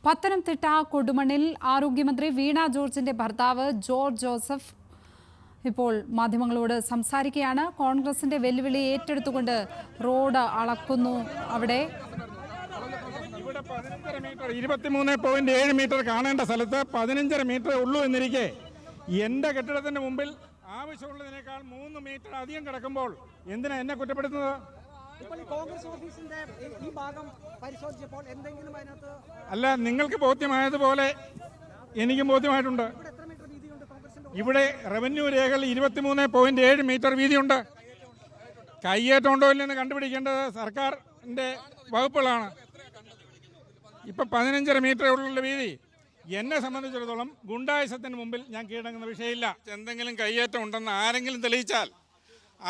പത്തനംതിട്ട കൊടുമണ്ണിൽ ആരോഗ്യമന്ത്രി വീണ ജോർജിന്റെ ഭർത്താവ് ജോർജ് ജോസഫ് ഇപ്പോൾ മാധ്യമങ്ങളോട് സംസാരിക്കുകയാണ്. കോൺഗ്രസിന്റെ വെല്ലുവിളി ഏറ്റെടുത്തുകൊണ്ട് റോഡ് അളക്കുന്നു. അവിടെ 23.7 മീറ്റർ കാണേണ്ട സ്ഥലത്ത് 15.5 മീറ്റർ ഉള്ളൂ എന്നിരിക്കെ എൻ്റെ കെട്ടിടത്തിന്റെ മുമ്പിൽ ആവശ്യമുള്ളതിനേക്കാൾ 3 മീറ്റർ അധികം കിടക്കുമ്പോൾ എന്തിനാ എന്നെ കുറ്റപ്പെടുത്തുന്നത്? അല്ല, നിങ്ങൾക്ക് ബോധ്യമായതുപോലെ എനിക്കും ബോധ്യമായിട്ടുണ്ട്. ഇവിടെ റവന്യൂ രേഖകൾ 23.7 മീറ്റർ വീതിയുണ്ട്. കയ്യേറ്റം ഉണ്ടോ ഇല്ലെന്ന് കണ്ടുപിടിക്കേണ്ടത് സർക്കാരിൻ്റെ വകുപ്പുകളാണ്. ഇപ്പം 15.5 മീറ്റർ ഉള്ള വീതി. എന്നെ സംബന്ധിച്ചിടത്തോളം ഗുണ്ടായുസത്തിന് മുമ്പിൽ ഞാൻ കീഴടങ്ങുന്ന വിഷയമില്ല. എന്തെങ്കിലും കയ്യേറ്റം ഉണ്ടെന്ന് ആരെങ്കിലും തെളിയിച്ചാൽ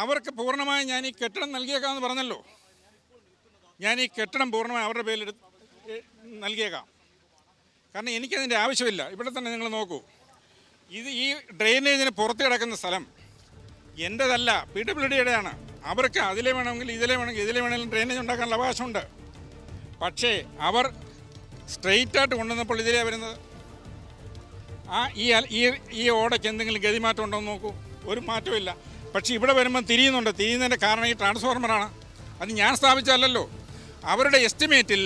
അവർക്ക് പൂർണ്ണമായി ഞാൻ ഈ കെട്ടിടം നൽകിയേക്കാമെന്ന് പറഞ്ഞല്ലോ. ഞാൻ ഈ കെട്ടിടം പൂർണ്ണമായി അവരുടെ പേരിൽ നൽകിയേക്കാം. കാരണം എനിക്കതിൻ്റെ ആവശ്യമില്ല. ഇവിടെ തന്നെ നിങ്ങൾ നോക്കൂ, ഈ ഡ്രെയിനേജിന് പുറത്ത് കിടക്കുന്ന സ്ഥലം എൻ്റെതല്ല, PWDയുടെയാണ്. അവർക്ക് അതിലെ വേണമെങ്കിൽ ഇതിലെ വേണമെങ്കിൽ ഇതിലെ വേണമെങ്കിലും ഡ്രെയിനേജ് ഉണ്ടാക്കാനുള്ള അവകാശമുണ്ട്. പക്ഷേ അവർ സ്ട്രെയിറ്റായിട്ട് കൊണ്ടുവന്നപ്പോൾ ഇതിലേ വരുന്നത്. ഈ ഓടയ്ക്ക് എന്തെങ്കിലും ഗതിമാറ്റം ഉണ്ടോ എന്ന് നോക്കൂ. ഒരു മാറ്റവും ഇല്ല. പക്ഷേ ഇവിടെ വരുമ്പം തിരിയുന്നുണ്ട്. തിരിയുന്നതിൻ്റെ കാരണം ഈ ട്രാൻസ്ഫോർമറാണ്. അത് ഞാൻ സ്ഥാപിച്ചതല്ലോ. അവരുടെ എസ്റ്റിമേറ്റിൽ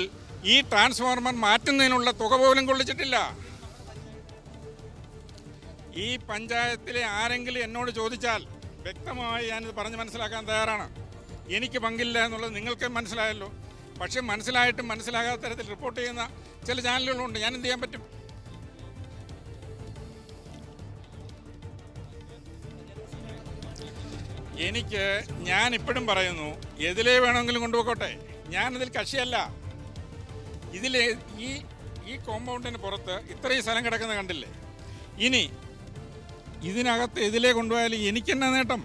ഈ ട്രാൻസ്ഫോർമർ മാറ്റുന്നതിനുള്ള തുക പോലും കൊള്ളിച്ചിട്ടില്ല. ഈ പഞ്ചായത്തിലെ ആരെങ്കിലും എന്നോട് ചോദിച്ചാൽ വ്യക്തമായി ഞാനിത് പറഞ്ഞ് മനസ്സിലാക്കാൻ തയ്യാറാണ്. എനിക്ക് പങ്കില്ല എന്നുള്ളത് നിങ്ങൾക്ക് മനസ്സിലായല്ലോ. പക്ഷെ മനസ്സിലായിട്ടും മനസ്സിലാകാത്ത തരത്തിൽ റിപ്പോർട്ട് ചെയ്യുന്ന ചില ചാനലുകളുണ്ട്. ഞാൻ എന്ത് ചെയ്യാൻ പറ്റും? ഞാൻ ഇപ്പോഴും പറയുന്നു, എതിലേ വേണമെങ്കിലും കൊണ്ടുപോയിക്കോട്ടെ, ഞാനതിൽ കക്ഷിയല്ല. ഈ കോമ്പൗണ്ടിന് പുറത്ത് ഇത്രയും സ്ഥലം കിടക്കുന്നത് കണ്ടില്ലേ? ഇനി ഇതിനകത്ത് എതിലേ കൊണ്ടുപോയാലും എനിക്കെന്നാ നേട്ടം?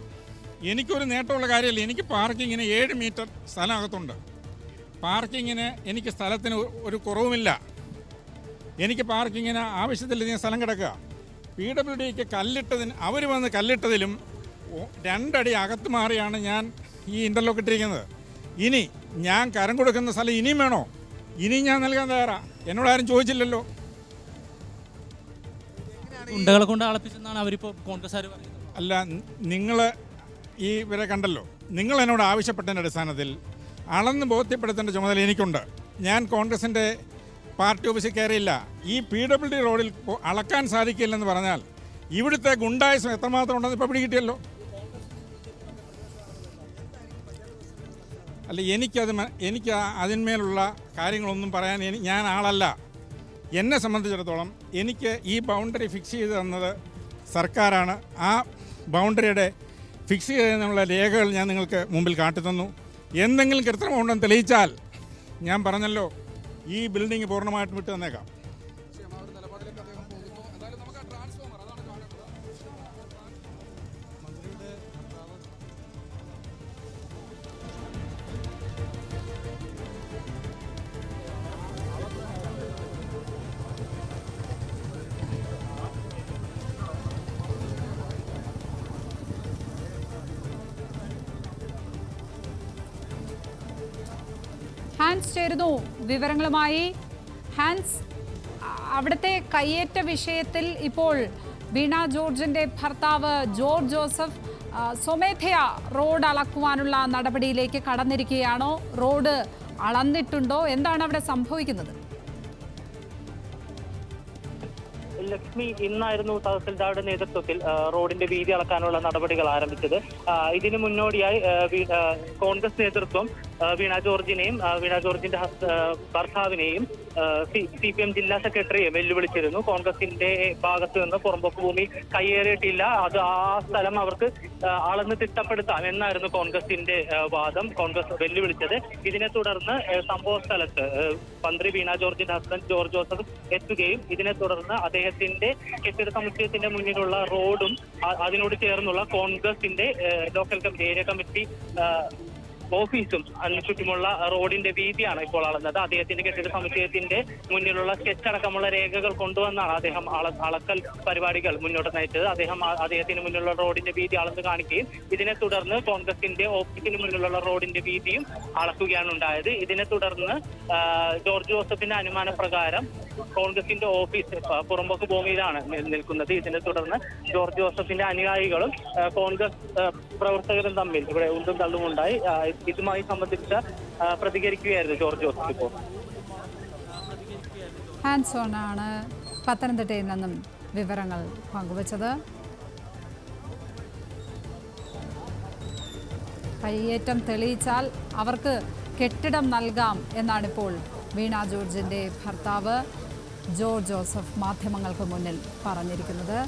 എനിക്കൊരു നേട്ടമുള്ള കാര്യമില്ല. എനിക്ക് പാർക്കിങ്ങിന് 7 മീറ്റർ സ്ഥലം അകത്തുണ്ട്. പാർക്കിങ്ങിന് എനിക്ക് സ്ഥലത്തിന് ഒരു കുറവുമില്ല. എനിക്ക് പാർക്കിങ്ങിന് ആവശ്യത്തിലധികം സ്ഥലം കിടക്കുക. PWDക്ക് കല്ലിട്ടതിന് അവർ വന്ന് കല്ലിട്ടതിലും 2 അടി അകത്ത് മാറിയാണ് ഞാൻ ഈ ഇൻ്റർലോക്ക് ഇട്ടിരിക്കുന്നത്. ഇനി ഞാൻ കരം കൊടുക്കുന്ന സ്ഥലം ഇനിയും വേണോ? ഇനിയും ഞാൻ നൽകാൻ തയ്യാറാ. എന്നോടാരും ചോദിച്ചില്ലല്ലോ. ഉണ്ടകളെ കൊണ്ട് അളപ്പിച്ചെന്നാണ് അവരിപ്പോൾ കോൺഗ്രസ്സുകാർ പറയുന്നത്. അല്ല, നിങ്ങൾ ഇവരെ കണ്ടല്ലോ. നിങ്ങൾ എന്നോട് ആവശ്യപ്പെട്ടതിൻ്റെ അടിസ്ഥാനത്തിൽ അളന്ന് ബോധ്യപ്പെടുത്തേണ്ട ചുമതല എനിക്കുണ്ട്. ഞാൻ കോൺഗ്രസിൻ്റെ പാർട്ടി ഓഫീസിൽ കയറിയില്ല. ഈ PWD റോഡിൽ അളക്കാൻ സാധിക്കില്ലെന്ന് പറഞ്ഞാൽ ഇവിടുത്തെ ഗുണ്ടായുസം എത്രമാത്രം ഉണ്ടെന്ന് ഇപ്പോൾ പിടികിട്ടിയല്ലോ. അല്ല, എനിക്ക് അതിന്മേലുള്ള കാര്യങ്ങളൊന്നും പറയാൻ ഞാൻ ആളല്ല. എന്നെ സംബന്ധിച്ചിടത്തോളം എനിക്ക് ഈ ബൗണ്ടറി ഫിക്സ് ചെയ്ത് തന്നത് സർക്കാരാണ്. ആ ബൗണ്ടറിയുടെ ഫിക്സ് ചെയ്തതിനുള്ള രേഖകൾ ഞാൻ നിങ്ങൾക്ക് മുമ്പിൽ കാട്ടിത്തന്നു. എന്തെങ്കിലും കൃത്രിമമുണ്ടെന്ന് തെളിയിച്ചാൽ ഞാൻ പറഞ്ഞല്ലോ, ഈ ബിൽഡിംഗ് പൂർണ്ണമായിട്ടും വിട്ടു തന്നേക്കാം. ഹാൻസ് ചേരുന്നു വിവരങ്ങളുമായി. ഹാൻസ്, അവിടുത്തെ കയ്യേറ്റ വിഷയത്തിൽ ഇപ്പോൾ വീണ ജോർജിന്റെ ഭർത്താവ് ജോർജ് ജോസഫ് സ്വമേധയാ റോഡ് അളക്കുവാനുള്ള നടപടിയിലേക്ക് കടന്നിരിക്കുകയാണോ? റോഡ് അളന്നിട്ടുണ്ടോ? എന്താണ് അവിടെ സംഭവിക്കുന്നത്? ലക്ഷ്മി, ഇന്നായിരുന്നു തഹസിൽദാരുടെ നേതൃത്വത്തിൽ റോഡിന്റെ വീതി അളക്കാനുള്ള നടപടികൾ ആരംഭിച്ചത്. ഇതിനു മുന്നോടിയായി കോൺഗ്രസ് നേതൃത്വം വീണ ജോർജിനെയും വീണ ജോർജിന്റെ ഭർത്താവിനെയും CPM ജില്ലാ സെക്രട്ടറിയെ വെല്ലുവിളിച്ചിരുന്നു. കോൺഗ്രസിന്റെ ഭാഗത്ത് നിന്ന് പുറമ്പോക്ക് ഭൂമി കയ്യേറിയിട്ടില്ല, അത് ആ സ്ഥലം അവർക്ക് അളന്ന് തിട്ടപ്പെടുത്താം എന്നായിരുന്നു കോൺഗ്രസിന്റെ വാദം. കോൺഗ്രസ് വെല്ലുവിളിച്ചത്. ഇതിനെ തുടർന്ന് സംഭവ സ്ഥലത്ത് മന്ത്രി വീണ ജോർജിന്റെ ഹസ്ബൻഡ് ജോർജ് ജോസഫ് എത്തുകയും ഇതിനെ തുടർന്ന് അദ്ദേഹത്തിന്റെ കെട്ടിട സമുച്ചയത്തിന്റെ മുന്നിലുള്ള റോഡും അതിനോട് ചേർന്നുള്ള കോൺഗ്രസിന്റെ ലോക്കൽ ഏരിയ കമ്മിറ്റി ഓഫീസും അതിന് ചുറ്റുമുള്ള റോഡിന്റെ വീതിയാണ് ഇപ്പോൾ അളന്നത്. അദ്ദേഹത്തിന്റെ കെട്ടിട സമുച്ചയത്തിന്റെ മുന്നിലുള്ള സ്കെച്ച് അടക്കമുള്ള രേഖകൾ കൊണ്ടുവന്നാണ് അദ്ദേഹം അളക്കൽ പരിപാടികൾ മുന്നോട്ട് നയിച്ചത്. അദ്ദേഹത്തിന് മുന്നിലുള്ള റോഡിന്റെ വീതി അളന്ന് കാണിക്കുകയും ഇതിനെ തുടർന്ന് കോൺഗ്രസിന്റെ ഓഫീസിന് മുന്നിലുള്ള റോഡിന്റെ വീതിയും അളക്കുകയാണ് ഉണ്ടായത്. ഇതിനെ തുടർന്ന് ജോർജ് ജോസഫിന്റെ അനുമാന പ്രകാരം കോൺഗ്രസിന്റെ ഓഫീസ് പുറമ്പോക്ക് ഭൂമിയിലാണ് നിൽക്കുന്നത്. ഇതിനെ തുടർന്ന് ജോർജ് ജോസഫിന്റെ അനുയായികളും കോൺഗ്രസ് പ്രവർത്തകരും തമ്മിൽ ഇവിടെ ഉന്തും തള്ളും ഉണ്ടായി. ഇതുമായി സംബന്ധിച്ച് പ്രതികരിക്കുകയായിരുന്നു ജോർജ് ജോസഫ്. ഇപ്പോൾ ഹാൻസ് ഓൺ ആണ് പത്തനംതിട്ടയിൽ നിന്നും വിവരങ്ങൾ പങ്കുവച്ചത്. കയ്യേറ്റം തെളിയിച്ചാൽ അവർക്ക് കെട്ടിടം നൽകാം എന്നാണിപ്പോൾ വീണ ജോർജിൻ്റെ ഭർത്താവ് ജോർജ് ജോസഫ് മാധ്യമങ്ങൾക്ക് മുന്നിൽ പറഞ്ഞിരിക്കുന്നത്.